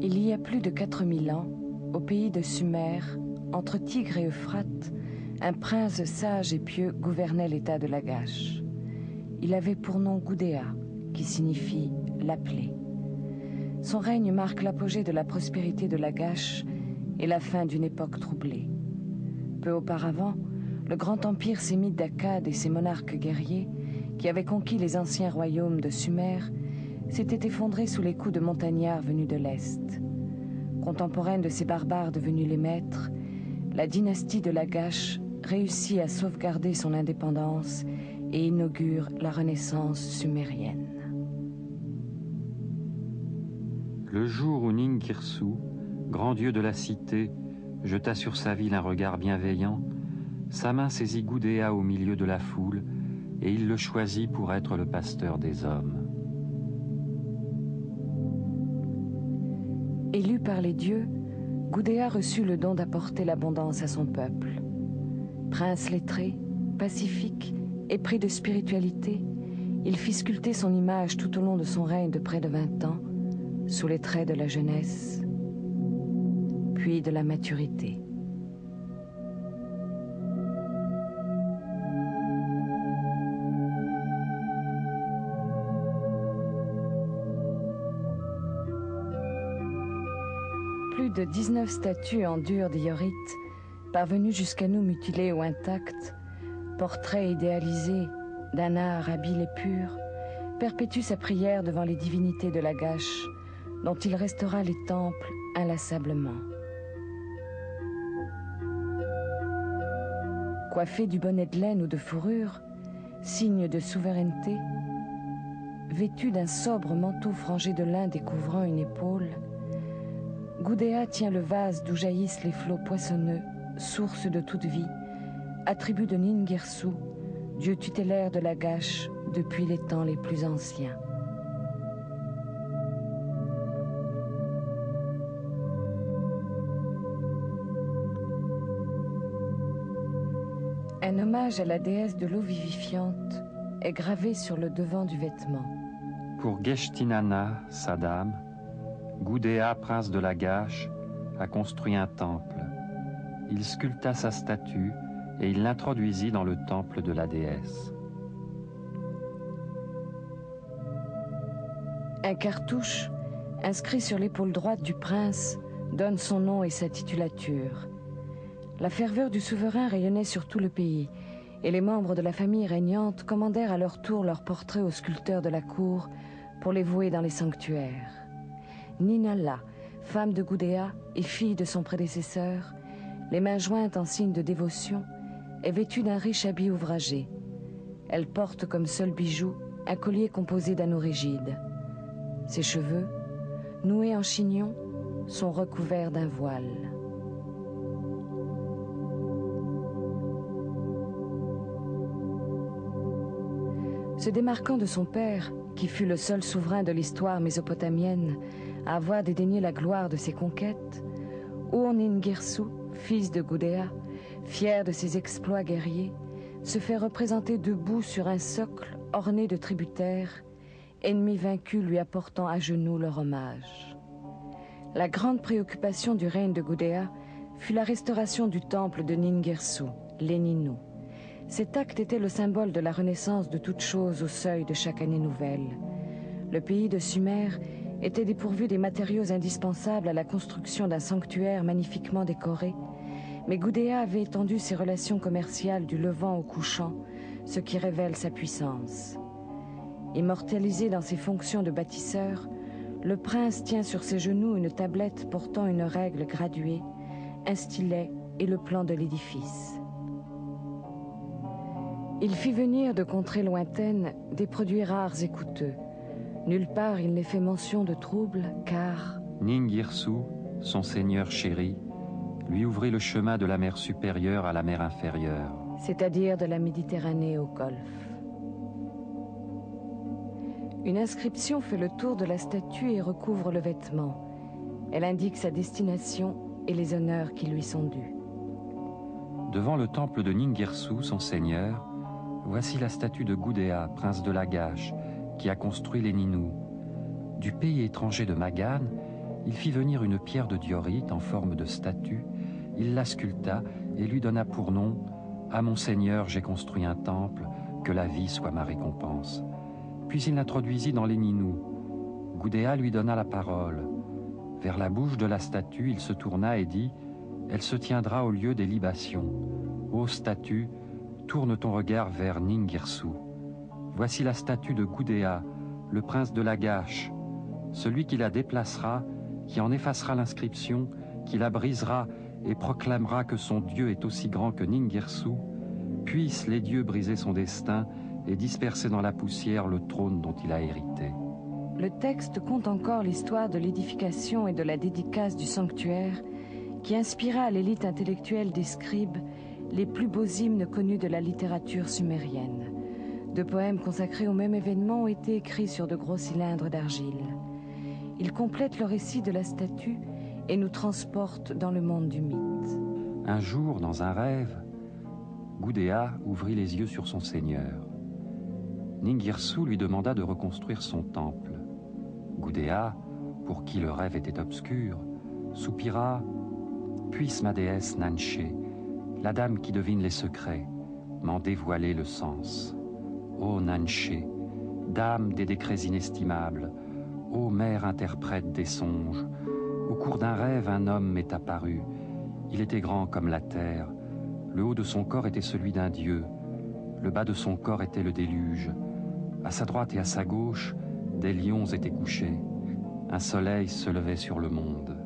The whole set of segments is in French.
Il y a plus de 4000 ans, au pays de Sumer, entre Tigre et Euphrate, un prince sage et pieux gouvernait l'état de Lagash. Il avait pour nom Gudea, qui signifie « l'appelé ». Son règne marque l'apogée de la prospérité de Lagash et la fin d'une époque troublée. Peu auparavant, le grand empire sémite d'Akkad et ses monarques guerriers, qui avaient conquis les anciens royaumes de Sumer, s'était effondré sous les coups de montagnards venus de l'Est. Contemporaine de ces barbares devenus les maîtres, la dynastie de Lagash réussit à sauvegarder son indépendance et inaugure la renaissance sumérienne. Le jour où Ningirsu, grand dieu de la cité, jeta sur sa ville un regard bienveillant, sa main saisit Gudea au milieu de la foule et il le choisit pour être le pasteur des hommes. Élu par les dieux, Gudea reçut le don d'apporter l'abondance à son peuple. Prince lettré, pacifique, épris de spiritualité, il fit sculpter son image tout au long de son règne de près de 20 ans, sous les traits de la jeunesse, puis de la maturité. Plus de 19 statues en dur diorite, parvenues jusqu'à nous mutilées ou intactes, portraits idéalisés d'un art habile et pur, perpétuent sa prière devant les divinités de Lagash, dont il restaura les temples inlassablement. Coiffé du bonnet de laine ou de fourrure, signe de souveraineté, vêtu d'un sobre manteau frangé de lin découvrant une épaule, Gudea tient le vase d'où jaillissent les flots poissonneux, source de toute vie, attribut de Ningirsu, dieu tutélaire de Lagash depuis les temps les plus anciens. Un hommage à la déesse de l'eau vivifiante est gravé sur le devant du vêtement. Pour Geshtinana, sa dame, Gudea, prince de Lagash, a construit un temple. Il sculpta sa statue et il l'introduisit dans le temple de la déesse. Un cartouche, inscrit sur l'épaule droite du prince, donne son nom et sa titulature. La ferveur du souverain rayonnait sur tout le pays, et les membres de la famille régnante commandèrent à leur tour leurs portraits aux sculpteurs de la cour pour les vouer dans les sanctuaires. Ninala, femme de Gudea et fille de son prédécesseur, les mains jointes en signe de dévotion, est vêtue d'un riche habit ouvragé. Elle porte comme seul bijou un collier composé d'anneaux rigides. Ses cheveux, noués en chignon, sont recouverts d'un voile. Se démarquant de son père, qui fut le seul souverain de l'histoire mésopotamienne à avoir dédaigné la gloire de ses conquêtes, Ur-Ningirsu, fils de Gudea, fier de ses exploits guerriers, se fait représenter debout sur un socle orné de tributaires, ennemis vaincus lui apportant à genoux leur hommage. La grande préoccupation du règne de Gudea fut la restauration du temple de Ningirsu, les Ninus. Cet acte était le symbole de la renaissance de toute chose au seuil de chaque année nouvelle. Le pays de Sumer était dépourvu des matériaux indispensables à la construction d'un sanctuaire magnifiquement décoré, mais Gudea avait étendu ses relations commerciales du levant au couchant, ce qui révèle sa puissance. Immortalisé dans ses fonctions de bâtisseur, le prince tient sur ses genoux une tablette portant une règle graduée, un stylet et le plan de l'édifice. Il fit venir de contrées lointaines des produits rares et coûteux. Nulle part il n'est fait mention de troubles, car Ningirsu, son seigneur chéri, lui ouvrit le chemin de la mer supérieure à la mer inférieure, c'est-à-dire de la Méditerranée au Golfe. Une inscription fait le tour de la statue et recouvre le vêtement. Elle indique sa destination et les honneurs qui lui sont dus. Devant le temple de Ningirsu, son seigneur, voici la statue de Gudea, prince de Lagash, qui a construit les Ninus. Du pays étranger de Magan, Il fit venir une pierre de diorite en forme de statue, il la sculpta et lui donna pour nom « À mon Seigneur, j'ai construit un temple, que la vie soit ma récompense ». Puis il l'introduisit dans les Ninous. Gudea lui donna la parole. Vers la bouche de la statue, il se tourna et dit « Elle se tiendra au lieu des libations. Ô statue, tourne ton regard vers Ningirsu. Voici la statue de Gudea, le prince de Lagash, celui qui la déplacera, qui en effacera l'inscription, qui la brisera et proclamera que son Dieu est aussi grand que Ningirsu, puissent les dieux briser son destin et disperser dans la poussière le trône dont il a hérité. » Le texte conte encore l'histoire de l'édification et de la dédicace du sanctuaire qui inspira à l'élite intellectuelle des scribes les plus beaux hymnes connus de la littérature sumérienne. Deux poèmes consacrés au même événement ont été écrits sur de gros cylindres d'argile. Ils complètent le récit de la statue et nous transportent dans le monde du mythe. Un jour, dans un rêve, Gudea ouvrit les yeux sur son Seigneur. Ningirsu lui demanda de reconstruire son temple. Gudea, pour qui le rêve était obscur, soupira « Puisse ma déesse Nanché, la dame qui devine les secrets, m'en dévoiler le sens. Ô Nanché, dame des décrets inestimables, ô mère interprète des songes, au cours d'un rêve un homme m'est apparu. Il était grand comme la terre, le haut de son corps était celui d'un dieu, le bas de son corps était le déluge. À sa droite et à sa gauche, des lions étaient couchés. Un soleil se levait sur le monde.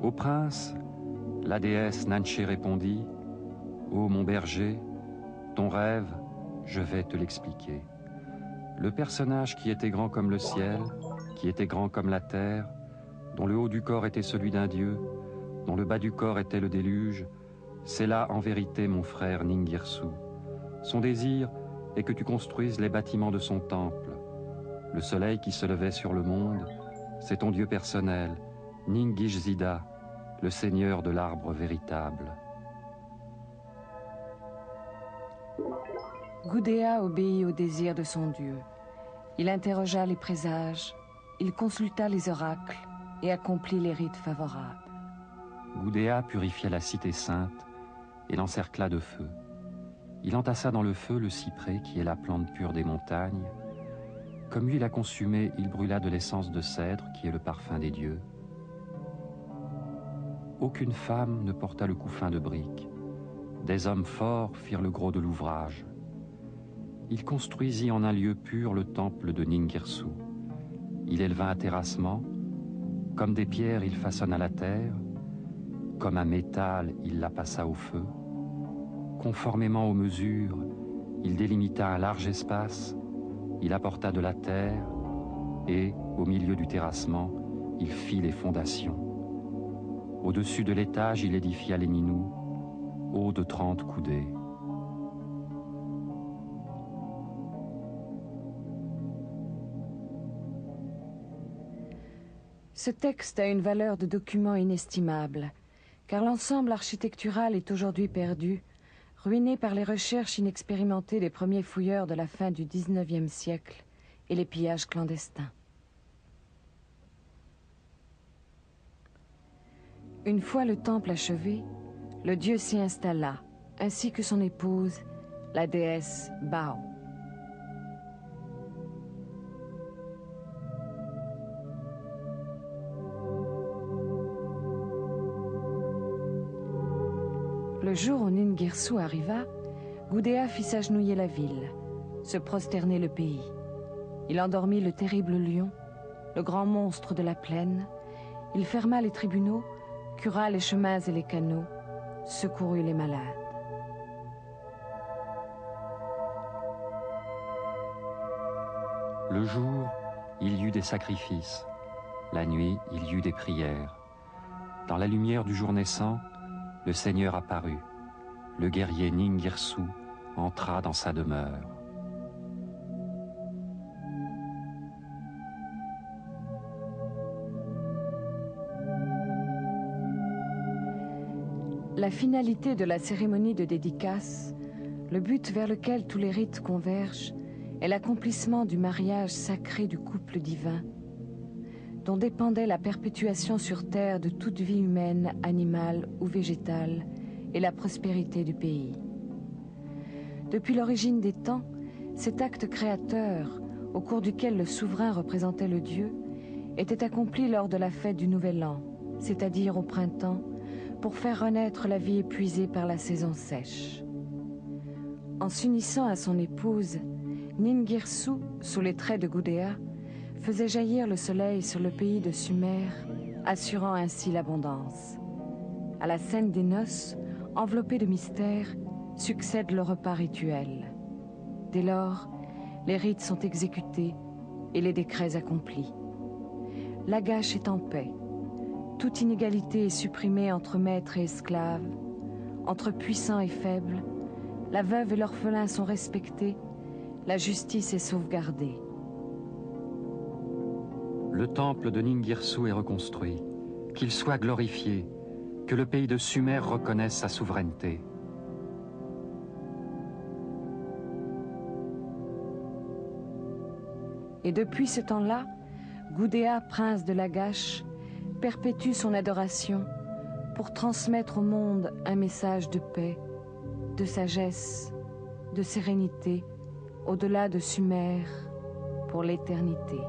Au prince, la déesse Nanché répondit « Ô mon berger, ton rêve, je vais te l'expliquer. Le personnage qui était grand comme le ciel, qui était grand comme la terre, dont le haut du corps était celui d'un dieu, dont le bas du corps était le déluge, c'est là en vérité mon frère Ningirsu. Son désir est que tu construises les bâtiments de son temple. Le soleil qui se levait sur le monde, c'est ton Dieu personnel, Ningishzida, le seigneur de l'arbre véritable. » Gudea obéit au désir de son Dieu. Il interrogea les présages, il consulta les oracles et accomplit les rites favorables. Gudea purifia la cité sainte et l'encercla de feu. Il entassa dans le feu le cyprès qui est la plante pure des montagnes. Comme huile à consumer, il brûla de l'essence de cèdre qui est le parfum des dieux. Aucune femme ne porta le couffin de briques. Des hommes forts firent le gros de l'ouvrage. Il construisit en un lieu pur le temple de Ningirsu. Il éleva un terrassement. Comme des pierres, il façonna la terre. Comme un métal, il la passa au feu. Conformément aux mesures, il délimita un large espace. Il apporta de la terre et, au milieu du terrassement, il fit les fondations. Au-dessus de l'étage, il édifia les Ninous, hauts de 30 coudées. Ce texte a une valeur de document inestimable, car l'ensemble architectural est aujourd'hui perdu, ruiné par les recherches inexpérimentées des premiers fouilleurs de la fin du XIXe siècle et les pillages clandestins. Une fois le temple achevé, le dieu s'y installa, ainsi que son épouse, la déesse Bao. Le jour où Ningirsu arriva, Gudea fit s'agenouiller la ville, se prosterner le pays. Il endormit le terrible lion, le grand monstre de la plaine. Il ferma les tribunaux, cura les chemins et les canaux, secourut les malades. Le jour, il y eut des sacrifices. La nuit, il y eut des prières. Dans la lumière du jour naissant, le Seigneur apparut. Le guerrier Ningirsu entra dans sa demeure. La finalité de la cérémonie de dédicace, le but vers lequel tous les rites convergent, est l'accomplissement du mariage sacré du couple divin, dont dépendait la perpétuation sur terre de toute vie humaine, animale ou végétale, et la prospérité du pays. Depuis l'origine des temps, cet acte créateur, au cours duquel le souverain représentait le Dieu, était accompli lors de la fête du Nouvel An, c'est-à-dire au printemps, pour faire renaître la vie épuisée par la saison sèche. En s'unissant à son épouse, Ningirsu, sous les traits de Gudea, faisait jaillir le soleil sur le pays de Sumer, assurant ainsi l'abondance. À la scène des noces, enveloppée de mystère, succède le repas rituel. Dès lors, les rites sont exécutés et les décrets accomplis. Lagash est en paix. Toute inégalité est supprimée entre maîtres et esclaves, entre puissants et faibles. La veuve et l'orphelin sont respectés. La justice est sauvegardée. Le temple de Ningirsu est reconstruit. Qu'il soit glorifié. Que le pays de Sumer reconnaisse sa souveraineté. Et depuis ce temps-là, Gudea, prince de Lagash, perpétue son adoration pour transmettre au monde un message de paix, de sagesse, de sérénité, au-delà de Sumer, pour l'éternité.